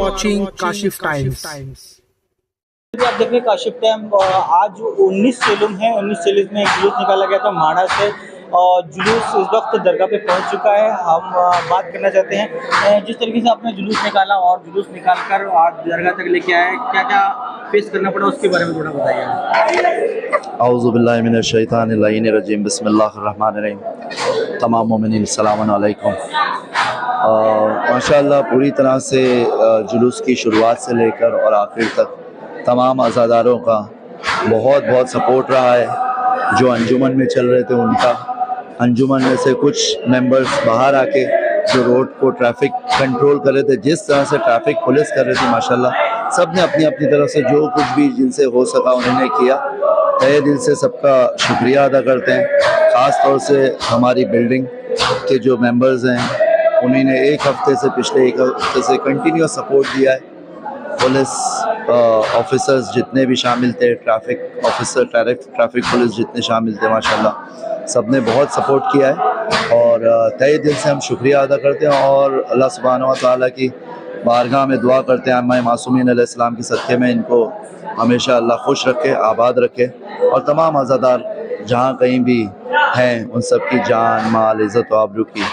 watching Kashif Times. आप देख रहे हैं काशिफ टाइम। आज 19 सेलूम है। 19 सेलूम में एक जुलूस निकाला गया था माड़ा से, और जुलूस इस वक्त दरगाह पे पहुंच चुका है। हम बात करना चाहते हैं जिस तरीके से आपने जुलूस निकाला और जुलूस निकाल कर आज दरगाह तक लेके आए, क्या क्या फेस करना पड़ा उसके बारे में थोड़ा बताइए। औज़ु बिल्लाहि मिनश शैतानिर रजीम, बिस्मिल्लाहिर रहमानिर रहीम। तमाम मोमिनीन अस्सलामु अलैकुम। माशाअल्लाह पूरी तरह से जुलूस की शुरुआत से लेकर और आखिर तक तमाम अज़ादारों का बहुत बहुत सपोर्ट रहा है। जो अंजुमन में चल रहे थे उनका, अंजुमन में से कुछ मेंबर्स बाहर आके जो रोड को ट्रैफिक कंट्रोल कर रहे थे, जिस तरह से ट्रैफिक पुलिस कर रही थी, माशाल्लाह सब ने अपनी अपनी तरफ से जो कुछ भी जिनसे हो सका उन्होंने किया। तहे दिल से सबका शुक्रिया अदा करते हैं। ख़ास तौर से हमारी बिल्डिंग के जो मेंबर्स हैं उन्होंने एक हफ़्ते से, पिछले एक हफ़्ते से कंटिन्यूस सपोर्ट दिया है। पुलिस ऑफिसर्स जितने भी शामिल थे, ट्रैफिक ऑफिसर, ट्रैफिक पुलिस जितने शामिल थे, माशाल्लाह सब ने बहुत सपोर्ट किया है और तहे दिल से हम शुक्रिया अदा करते हैं। और अल्लाह सुब्हानहू व तआला की बारगाह में दुआ करते हैं अम्मा मासूमीन अलैहिस्सलाम के सदक़े में इनको हमेशा अल्लाह खुश रखे, आबाद रखे, और तमाम अज़ादार जहाँ कहीं भी हैं उन सब की जान, माल, इज़्ज़त व आबरू की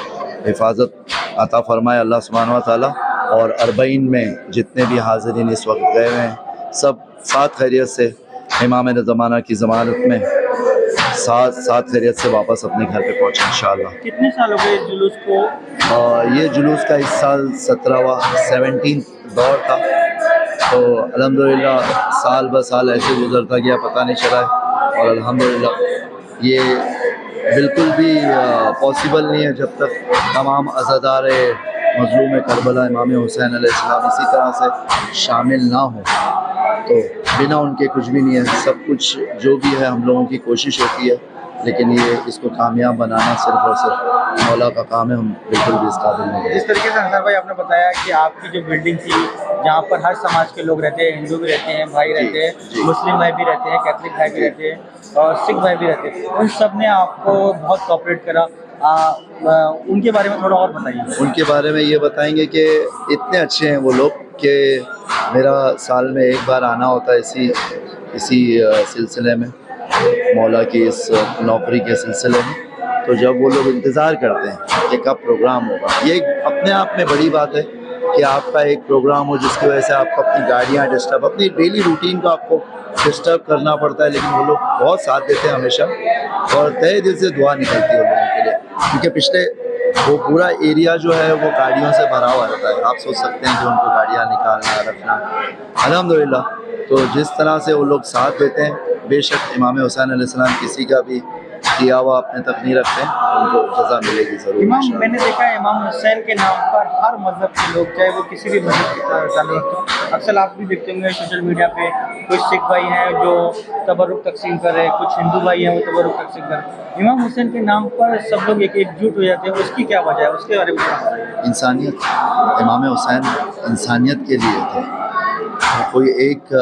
हिफाजत अता फरमाए अल्लाह सुब्हानहू व तआला। और अरबईन में जितने भी हाज़रीन इस वक्त गए हुए हैं सब सात खैरियत से इमाम ज़माना की ज़मानत में सात खैरियत से वापस अपने घर पे पहुँचे इंशाअल्लाह। कितने साल हो गए इस जुलूस को? ये जुलूस का इस साल 17वां दौर था। तो अल्हम्दुलिल्लाह साल ब साल ऐसे गुजरता गया, पता नहीं चला है। और अल्हम्दुलिल्लाह ये बिल्कुल भी पॉसिबल नहीं है जब तक तमाम अज़ादार मज़लूम करबला इमाम हुसैन अलैहिस्सलाम इसी तरह से शामिल ना हो, तो बिना उनके कुछ भी नहीं है। सब कुछ जो भी है हम लोगों की कोशिश होती है, लेकिन ये इसको कामयाब बनाना सिर्फ और सिर्फ मौला का काम है। हम बिल्कुल भी इस काबिल नहीं है। जिस तरीके से अंसार भाई आपने बताया कि आपकी जो बिल्डिंग थी जहाँ पर हर समाज के लोग रहते हैं, हिंदू भी रहते हैं, भाई रहते हैं, मुस्लिम भाई भी रहते हैं, कैथलिक भाई भी रहते हैं और सिख भाई भी रहते हैं, उन सब ने आपको बहुत कोऑपरेट करा। उनके बारे में थोड़ा और बताइए। उनके बारे में ये बताएंगे कि इतने अच्छे हैं वो लोग कि मेरा साल में एक बार आना होता है इसी सिलसिले में, मौला की इस नौकरी के सिलसिले में। तो जब वो लोग इंतज़ार करते हैं कि कब प्रोग्राम होगा, ये अपने आप में बड़ी बात है कि आपका एक प्रोग्राम हो जिसकी वजह से आपको अपनी गाड़ियाँ डिस्टर्ब, अपनी डेली रूटीन को आपको डिस्टर्ब करना पड़ता है, लेकिन वो लोग बहुत साथ देते हैं हमेशा और तहे दिल से दुआ निकलती है उन लोगों के लिए। क्योंकि पिछले वो पूरा एरिया जो है वो गाड़ियों से भरा हुआ रहता है। आप सोच सकते हैं कि उनको गाड़ियाँ निकालना, रखना। अल्हम्दुलिल्लाह तो जिस तरह से वो लोग साथ देते हैं, बेशक इमाम हुसैन अलैहिस्सलाम किसी का भी किया हुआ अपने तक नहीं रखते हैं, उनको सज़ा मिलेगी ज़रूर। इमाम, मैंने देखा है इमाम हुसैन के नाम पर हर मज़हब के लोग, चाहे वो किसी भी मज़हब के ताल्लुक़ हो, अक्सर आप भी देखते होंगे सोशल मीडिया पे कुछ सिख भाई हैं जो तबरुक तकसीम कर रहे हैं, कुछ हिंदू भाई हैं वो तबरुक तकसीम कर रहे हैं। इमाम हुसैन के नाम पर सब लोग एकजुट हो जाते हैं, उसकी क्या वजह है? उसके बारे में क्या बताइए। इंसानियत, इमाम हुसैन इंसानियत के लिए थे, वो कोई एक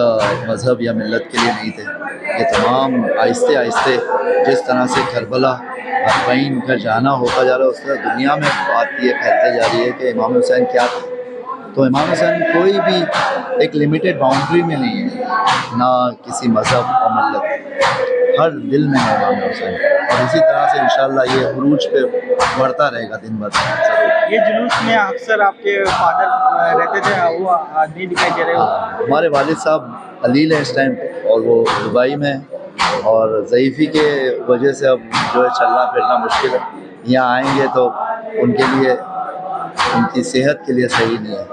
मज़हब या मिल्लत के लिए नहीं थे। ये तमाम आहिस्ते आहिस्ते जिस तरह से करबला अरबईन का जाना होता जा रहा है, उस तरह दुनिया में बात ये फैलते जा रही है कि इमाम हुसैन क्या थे। तो इमाम हुसैन कोई भी एक लिमिटेड बाउंड्री में नहीं है, ना किसी मज़हब और मिल्लत, हर दिल में है इमाम हुसैन। और इसी तरह से इंशाअल्लाह ये उरूज पे बढ़ता रहेगा दिन ब दिन। ये जुलूस में अक्सर आपके फादर रहते थे, वो नहीं दिखाई दे रहे हो? हमारे वालिद साहब अलील है इस टाइम पे और वो दुबई में है, और ज़ईफ़ी के वजह से अब जो है चलना फिरना मुश्किल है। यहाँ आएंगे तो उनके लिए, उनकी सेहत के लिए सही नहीं है,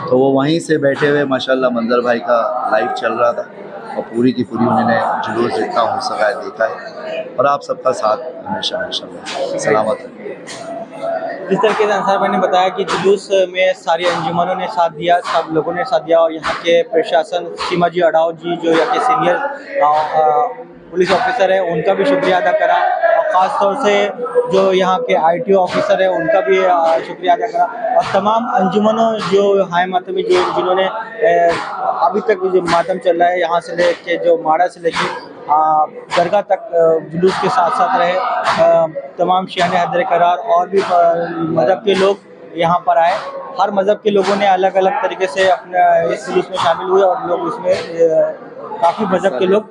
तो वो वहीं से बैठे हुए माशाल्लाह मंजर भाई का लाइव चल रहा था और पूरी की पूरी उन्होंने जुलूस जितना हो सका है देखा है। और आप सबका साथ हमेशा इंशाल्लाह सलामत है। जिस तरीके से अंसार भाई ने बताया कि जुलूस में सारी अंजुमनों ने साथ दिया, सब लोगों ने साथ दिया, और यहाँ के प्रशासन सीमा जी अडाव जी जो यहाँ के सीनियर पुलिस ऑफिसर है उनका भी शुक्रिया अदा करा, और ख़ास तौर से जो यहाँ के ITO ऑफिसर है उनका भी शुक्रिया अदा करा, और तमाम अंजुमनों जो हाय मातमी जिन्होंने अभी तक जो मातम चल रहा है यहाँ से लेके जो माड़ा से लेके दरगाह तक जुलूस के साथ साथ रहे, तमाम शियाने हदर करार और भी मज़हब के लोग यहाँ पर आए। हर मज़हब के लोगों ने अलग अलग तरीके से अपना इस जुलूस में शामिल हुए और लोग इसमें काफ़ी मज़हब के लोग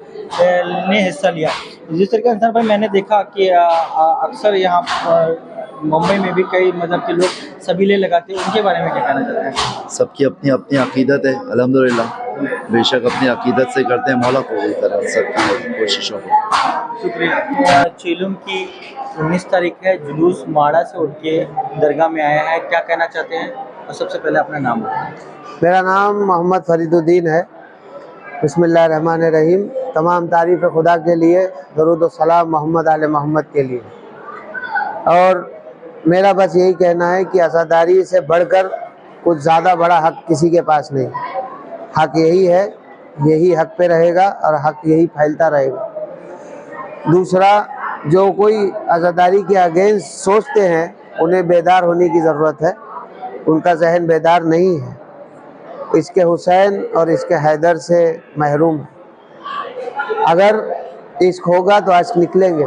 ने हिस्सा लिया। जिस तरीके से अंसार भाई मैंने देखा कि अक्सर यहाँ पर मुंबई में भी कई मज़हब के लोग सबीले लगाते हैं, उनके बारे में क्या कहना चाहते हैं? सबकी अपनी अपनी अकीदत है, अल्हम्दुलिल्लाह बेशक अपनी अकीदत से करते हैं, मौला कबूल करे सबकी कोशिशों को। शुक्रिया। चेलुम की 19 तारीख है, जुलूस माड़ा से उठ के दरगाह में आया है, क्या कहना चाहते हैं? और सबसे पहले अपना नाम बताएं। मेरा नाम मोहम्मद फरीदुद्दीन है। बिस्मिल्लाहिर्रहमानिर्रहीम। तमाम तारीफ़ खुदा के लिए, दरूद व सलाम मोहम्मद आले मोहम्मद के लिए। और मेरा बस यही कहना है कि अज़ादारी से बढ़कर कुछ ज़्यादा बड़ा हक किसी के पास नहीं। हक यही है, यही हक पे रहेगा और हक यही फैलता रहेगा। दूसरा, जो कोई अज़ादारी के अगेंस्ट सोचते हैं उन्हें बेदार होने की ज़रूरत है, उनका जहन बेदार नहीं है। इसके हुसैन और इसके हैदर से महरूम है। अगर इश्क होगा तो अश्क निकलेंगे,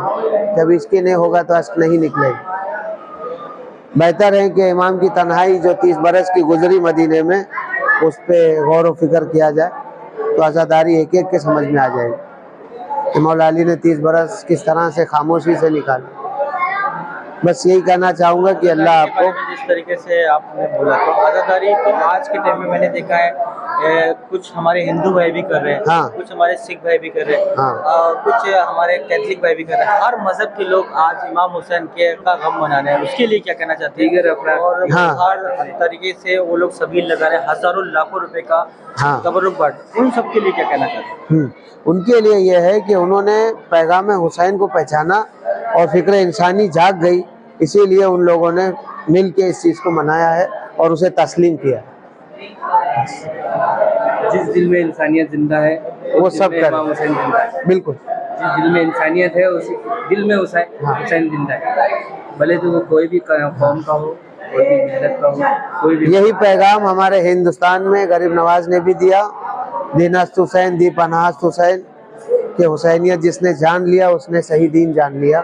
जब इश्क नहीं होगा तो अश्क नहीं निकलेंगे। बेहतर है कि इमाम की तन्हाई जो 30 बरस की गुजरी मदीने में, उस पर गौर व फिक्र किया जाए तो आज़ादारी एक एक के समझ में आ जाएगी कि मौला अली ने 30 बरस किस तरह से खामोशी से निकाला। बस यही कहना चाहूँगा कि अल्लाह आपको, जिस तरीके से आपने बोला तो आज़ादारी तो आज के टाइम में मैंने देखा है कुछ हमारे हिंदू भाई भी कर रहे हैं, हाँ। कुछ हमारे सिख भाई भी कर रहे हैं, हाँ। कुछ हमारे कैथलिक भाई भी कर रहे हैं। हर मजहब के लोग आज इमाम हुसैन के का गम मना रहे हैं, उसके लिए क्या कहना चाहते हैं? और हाँ। हर तरीके से वो लोग सबील लगा रहे हैं, हजारों लाखों रुपए का हाँ। तबर्रुक बांट, उन सब के लिए क्या कहना चाहते हैं? उनके लिए यह है कि उन्होंने पैगाम हुसैन को पहचाना और फिक्र इंसानी जाग गई, इसीलिए उन लोगों ने मिल के इस चीज़ को मनाया है और उसे तस्लीम किया। जिस दिल में इंसानियत जिंदा है वो सब कर इमाम हुसैन जिंदा है। बिल्कुल, जिस दिल में इंसानियत है उसी दिल में हुसैन जिंदा है। भले तो वो कोई भी कौम का हो, कोई भी मिल्लत का हो, कोई भी। यही पैगाम हमारे हिंदुस्तान में गरीब नवाज ने भी दिया, दीनस्त हुसैन दी पनाहस्त हुसैन, कि हुसैनियत जिसने जान लिया उसने सही दीन जान लिया,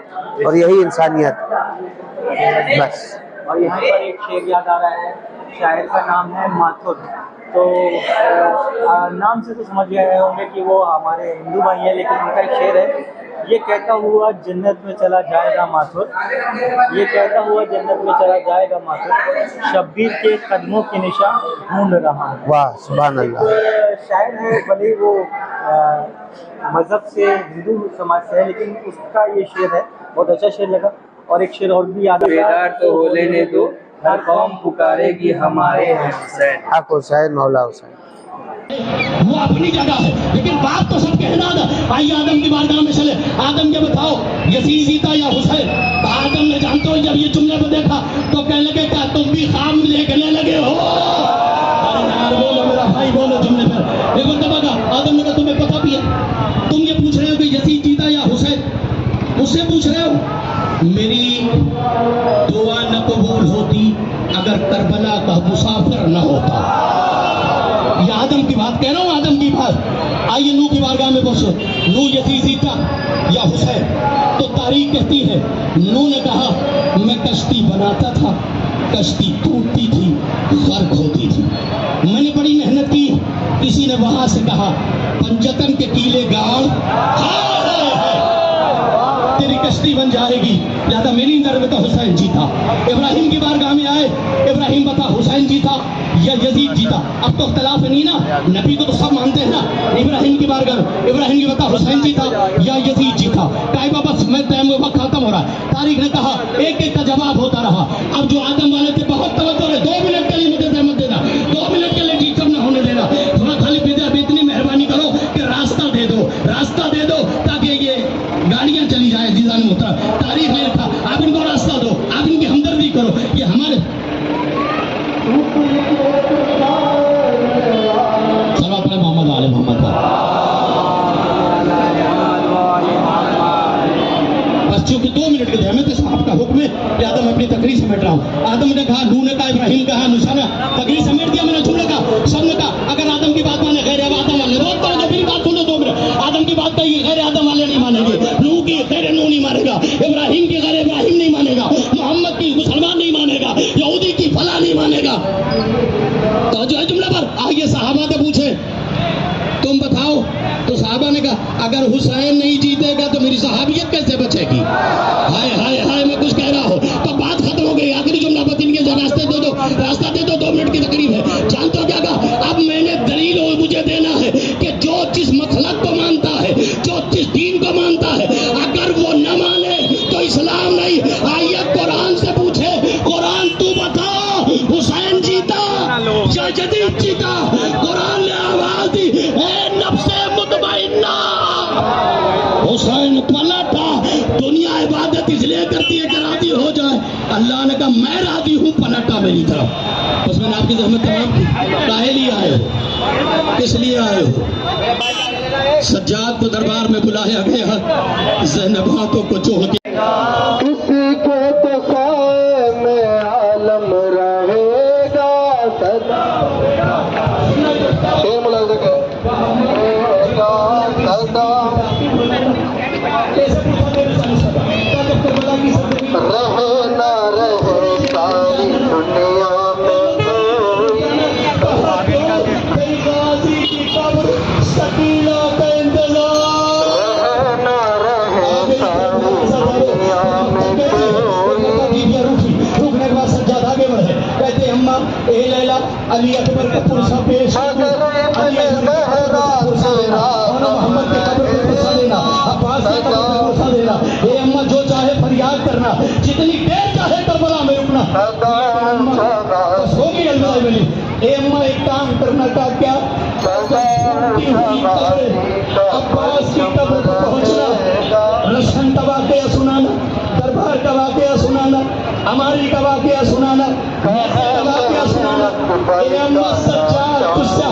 और यही इंसानियत बस। और यहाँ पर एक शेर याद आ रहा है, शायर का नाम है माथुर। तो नाम से तो समझ गए होंगे कि वो हमारे हिंदू भाई हैं, लेकिन उनका एक शेर है, ये कहता हुआ जन्नत में चला जाएगा माथुर, ये कहता हुआ जन्नत में चला जाएगा माथुर, शब्बीर के कदमों के निशान ढूंढ रहा हूँ। वाह, सुभान अल्लाह। शायर है, भले ही वो मजहब से हिंदू समाज से है, लेकिन उसका ये शेर है, बहुत अच्छा शेर लगा। और एक शेर और भी याद आ रहा है, बेदार तो हो लेने दो, हर कौम पुकारेगी हमारे हैं हुसैन। हक हुसैन, मौला हुसैन। वो अपनी जगह है, लेकिन बात तो सब कहना था। आइए आदम की बारगाह में चले। आदम के बताओ यजीद जीता या हुसैन? तो आदम ने जानते हो जब ये जुमले को देखा तो कहने लगे क्या तुम भी खाम देखने लगे हो? अरे यार बोलो मेरा भाई, बोलो जुमले पर। एक बार बता, आदम ने कहा तुम्हें पता भी है? तुम ये पूछ रहे हो कि यजीद जीता या हुसैन? मुझसे पूछ रहे हो? मेरी दुआ न कबूल होती अगर करबला का मुसाफिर न होता। ये आदम की बात कह रहा हूँ, आदम की बात। आइए नूह की बारगाह में पहुंचो। नूह यजीद जीता या हुसैन? तो तारीख कहती है नूह ने कहा मैं कश्ती बनाता था, कश्ती टूटती थी, गर्क होती थी। मैंने बड़ी मेहनत की। किसी ने वहां से कहा पंजतन के कीले गाड़, तेरी कश्ती बन जाएगी। ज्यादा मेरी नजर में तो हुसैन जीता। इब्राहिम की बारगाह में आए, इब्राहिम बता हुसैन जीता या यजीद जीता? अब तो इख्तलाफ नहीं ना, नबी को तो सब मानते हैं ना। इब्राहिम की बारगाह, इब्राहिम की बता हुसैन जीता या यजीद जीता? कहे बस मैं टाइम वक्त खत्म हो रहा है। तारीख ने कहा एक एक का जवाब होता रहा। अब जो आदम वाले थे बहुत तवज्जो है, 2 मिनट के लिए मुझे सहमत देना, 2 मिनट के लिए डिस्टर्ब न होने देना। थोड़ा खाली इतनी मेहरबानी करो कि रास्ता दे दो, रास्ता दे दो ताकि ये गाड़ियां चली जाए। जीजान मुहतरम, तारीख ने लिखा आप इनको रास्ता दो, आप इनकी हमदर्दी करो। ये हमारे चलो अपने मोहम्मद आले मोहम्मद का बस, चूंकि 2 मिनट के थे, तो साहब का हुक्म है कि आदम अपनी तकरीर समेट रहा हूँ। आदम ने कहा, नूह ने कहा, इब्राहिम कहा, निशाना तकरीर समेट दिया मैंने। झूले का सबने कहा अगर आदम की बात माने गैर आदम वाले बहुत करो, तो मेरी बात सुनो 2 मिनट। आदम की बात कही गैर आदम वाले नहीं मानेंगे, नूह की गैर नूह नहीं मानेगा, इब्राहिम की गैर इब्राहिम नहीं मानेगा, मोहम्मद की मुसलमान नहीं मानेगा, यहूदी की फला नहीं राजी हूँ पलटा मेरी तरफ। बस मैंने आपकी तरफ तमाम काहे लिए आए हो, किस लिए आए हो? सज्जाद को दरबार में बुलाया गया, ज़ैनबातों को जोड़ के किसी को तो साए में आलम रहेगा सदा, शेर मुलाज़ा कर सदा, रहे ना रहे सारी दुनिया में शकीला का इंतजार, रहे ना रहे सारी दुनिया रुकने के बाद सज्जाद आगे बढ़े, कहते अम्मा ए लैला अली अकबर का पुरसा पेश, मोहम्मद के कब्र पे पुरसा देना, अब्बास के कब्र पे पुरसा देना, ए अम्मा जो चाहे फरियाद करना, जितनी देर चाहे करबला में रुकना, बस होगी अलविदा मिली। ए अम्मा एक काम करना का क्या, अब्बास की कब्र पर पहुंचना, रशन का वाकया सुनाना, दरबार का वाकया सुनाना, हमारी का वाकया सुनाना, का वाकया सुनाना। ए अम्मा सच्चा तुझसे